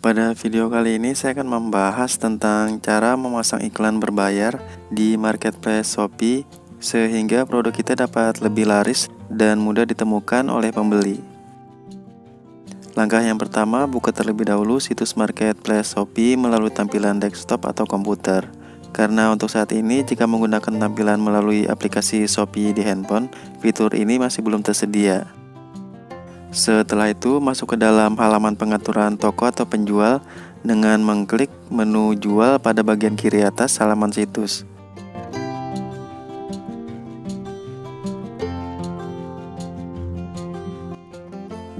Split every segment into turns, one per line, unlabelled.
Pada video kali ini saya akan membahas tentang cara memasang iklan berbayar di marketplace Shopee sehingga produk kita dapat lebih laris dan mudah ditemukan oleh pembeli. Langkah yang pertama, buka terlebih dahulu situs marketplace Shopee melalui tampilan desktop atau komputer. Karena untuk saat ini jika menggunakan tampilan melalui aplikasi Shopee di handphone, fitur ini masih belum tersedia. Setelah itu, masuk ke dalam halaman pengaturan toko atau penjual dengan mengklik menu jual pada bagian kiri atas halaman situs.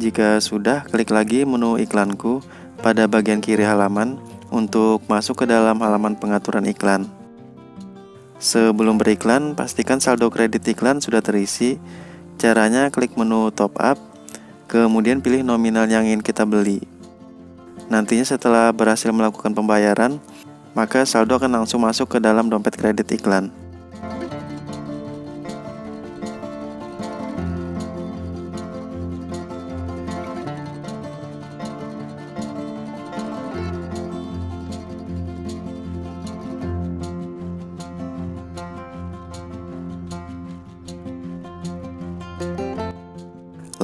Jika sudah, klik lagi menu iklanku pada bagian kiri halaman untuk masuk ke dalam halaman pengaturan iklan. Sebelum beriklan, pastikan saldo kredit iklan sudah terisi. Caranya klik menu top up, kemudian pilih nominal yang ingin kita beli. Nantinya setelah berhasil melakukan pembayaran, maka saldo akan langsung masuk ke dalam dompet kredit iklan.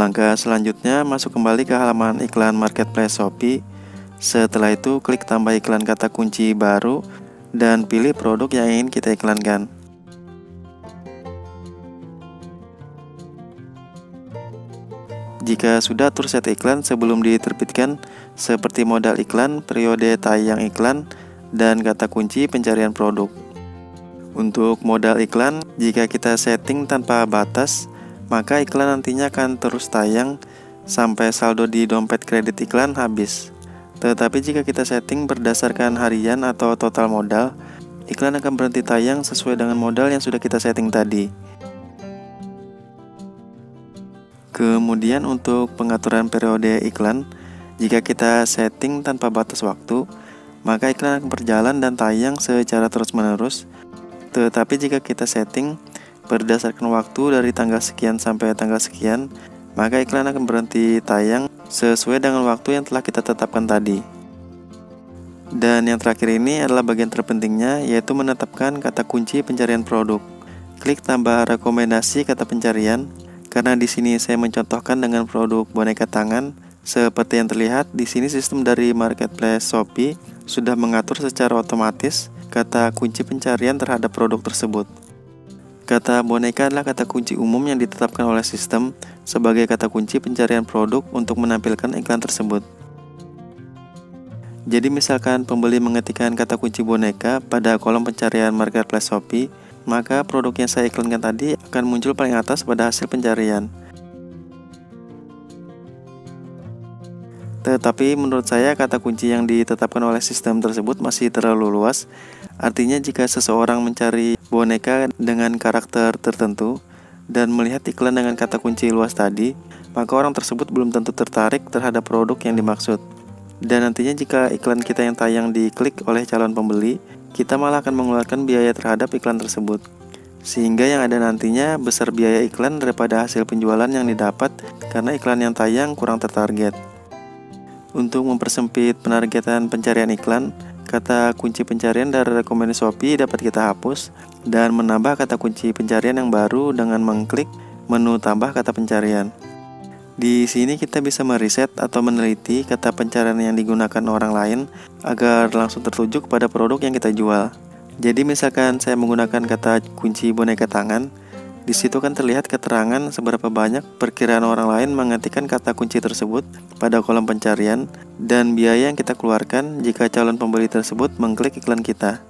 Langkah selanjutnya, masuk kembali ke halaman iklan marketplace Shopee. Setelah itu, klik tambah iklan kata kunci baru dan pilih produk yang ingin kita iklankan. Jika sudah, atur set iklan sebelum diterbitkan seperti modal iklan, periode tayang iklan, dan kata kunci pencarian produk. Untuk modal iklan, jika kita setting tanpa batas, maka iklan nantinya akan terus tayang sampai saldo di dompet kredit iklan habis. Tetapi jika kita setting berdasarkan harian atau total modal, iklan akan berhenti tayang sesuai dengan modal yang sudah kita setting tadi. Kemudian untuk pengaturan periode iklan, jika kita setting tanpa batas waktu, maka iklan akan berjalan dan tayang secara terus-menerus. Tetapi jika kita setting berdasarkan waktu dari tanggal sekian sampai tanggal sekian, maka iklan akan berhenti tayang sesuai dengan waktu yang telah kita tetapkan tadi. Dan yang terakhir ini adalah bagian terpentingnya, yaitu menetapkan kata kunci pencarian produk. Klik tambah rekomendasi kata pencarian, karena di sini saya mencontohkan dengan produk boneka tangan. Seperti yang terlihat di sini, sistem dari marketplace Shopee sudah mengatur secara otomatis kata kunci pencarian terhadap produk tersebut. Kata boneka adalah kata kunci umum yang ditetapkan oleh sistem sebagai kata kunci pencarian produk untuk menampilkan iklan tersebut. Jadi misalkan pembeli mengetikkan kata kunci boneka pada kolom pencarian marketplace Shopee, maka produk yang saya iklankan tadi akan muncul paling atas pada hasil pencarian. Tetapi menurut saya kata kunci yang ditetapkan oleh sistem tersebut masih terlalu luas. Artinya jika seseorang mencari boneka dengan karakter tertentu dan melihat iklan dengan kata kunci luas tadi, maka orang tersebut belum tentu tertarik terhadap produk yang dimaksud. Dan nantinya jika iklan kita yang tayang diklik oleh calon pembeli, kita malah akan mengeluarkan biaya terhadap iklan tersebut. Sehingga yang ada nantinya besar biaya iklan daripada hasil penjualan yang didapat karena iklan yang tayang kurang tertarget. Untuk mempersempit penargetan pencarian iklan, kata kunci pencarian dari rekomendasi Shopee dapat kita hapus dan menambah kata kunci pencarian yang baru dengan mengklik menu tambah kata pencarian. Di sini kita bisa meriset atau meneliti kata pencarian yang digunakan orang lain agar langsung tertuju kepada produk yang kita jual. Jadi misalkan saya menggunakan kata kunci boneka tangan, di situ kan terlihat keterangan seberapa banyak perkiraan orang lain mengetikkan kata kunci tersebut pada kolom pencarian dan biaya yang kita keluarkan jika calon pembeli tersebut mengklik iklan kita.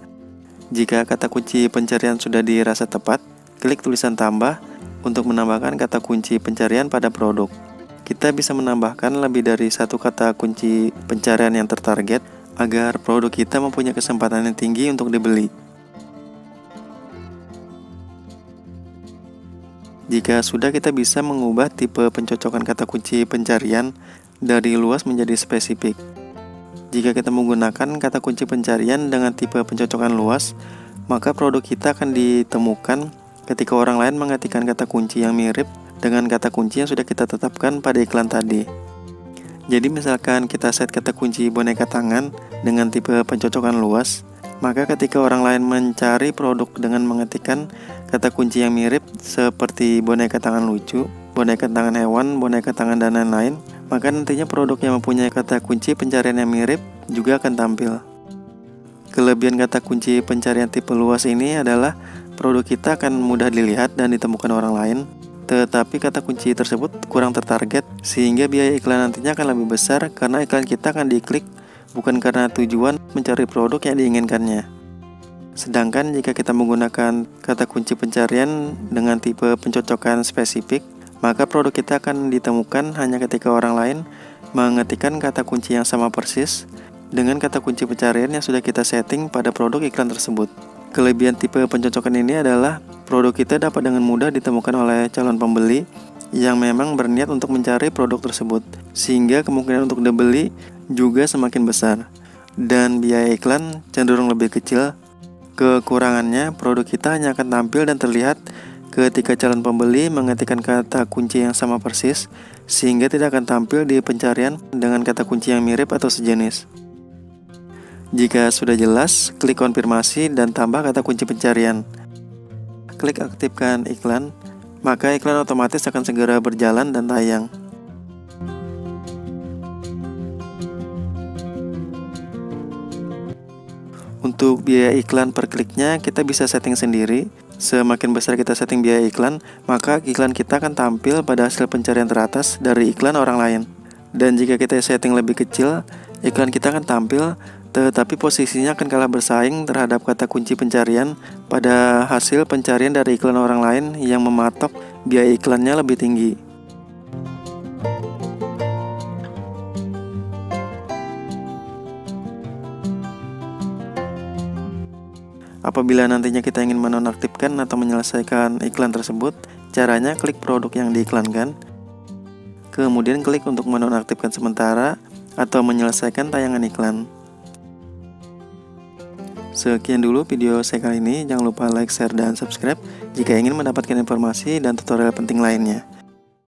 Jika kata kunci pencarian sudah dirasa tepat, klik tulisan tambah untuk menambahkan kata kunci pencarian pada produk. Kita bisa menambahkan lebih dari satu kata kunci pencarian yang tertarget agar produk kita mempunyai kesempatan yang tinggi untuk dibeli. Jika sudah, kita bisa mengubah tipe pencocokan kata kunci pencarian dari luas menjadi spesifik. Jika kita menggunakan kata kunci pencarian dengan tipe pencocokan luas, maka produk kita akan ditemukan ketika orang lain mengetikkan kata kunci yang mirip dengan kata kunci yang sudah kita tetapkan pada iklan tadi. Jadi misalkan kita set kata kunci boneka tangan dengan tipe pencocokan luas, maka ketika orang lain mencari produk dengan mengetikkan kata kunci yang mirip seperti boneka tangan lucu, boneka tangan hewan, boneka tangan, dan lain-lain, maka nantinya produk yang mempunyai kata kunci pencarian yang mirip juga akan tampil. Kelebihan kata kunci pencarian tipe luas ini adalah produk kita akan mudah dilihat dan ditemukan orang lain, tetapi kata kunci tersebut kurang tertarget, sehingga biaya iklan nantinya akan lebih besar karena iklan kita akan diklik bukan karena tujuan mencari produk yang diinginkannya. Sedangkan jika kita menggunakan kata kunci pencarian dengan tipe pencocokan spesifik, maka produk kita akan ditemukan hanya ketika orang lain mengetikkan kata kunci yang sama persis dengan kata kunci pencarian yang sudah kita setting pada produk iklan tersebut. Kelebihan tipe pencocokan ini adalah produk kita dapat dengan mudah ditemukan oleh calon pembeli yang memang berniat untuk mencari produk tersebut, sehingga kemungkinan untuk dibeli juga semakin besar, dan biaya iklan cenderung lebih kecil. Kekurangannya, produk kita hanya akan tampil dan terlihat ketika calon pembeli mengetikkan kata kunci yang sama persis, sehingga tidak akan tampil di pencarian dengan kata kunci yang mirip atau sejenis. Jika sudah jelas, klik konfirmasi dan tambah kata kunci pencarian. Klik aktifkan iklan, maka iklan otomatis akan segera berjalan dan tayang. Untuk biaya iklan per kliknya kita bisa setting sendiri. Semakin besar kita setting biaya iklan, maka iklan kita akan tampil pada hasil pencarian teratas dari iklan orang lain. Dan jika kita setting lebih kecil, iklan kita akan tampil, tetapi posisinya akan kalah bersaing terhadap kata kunci pencarian pada hasil pencarian dari iklan orang lain yang mematok biaya iklannya lebih tinggi. Apabila nantinya kita ingin menonaktifkan atau menyelesaikan iklan tersebut, caranya klik produk yang diiklankan, kemudian klik untuk menonaktifkan sementara atau menyelesaikan tayangan iklan. Sekian dulu video saya kali ini, jangan lupa like, share, dan subscribe jika ingin mendapatkan informasi dan tutorial penting lainnya.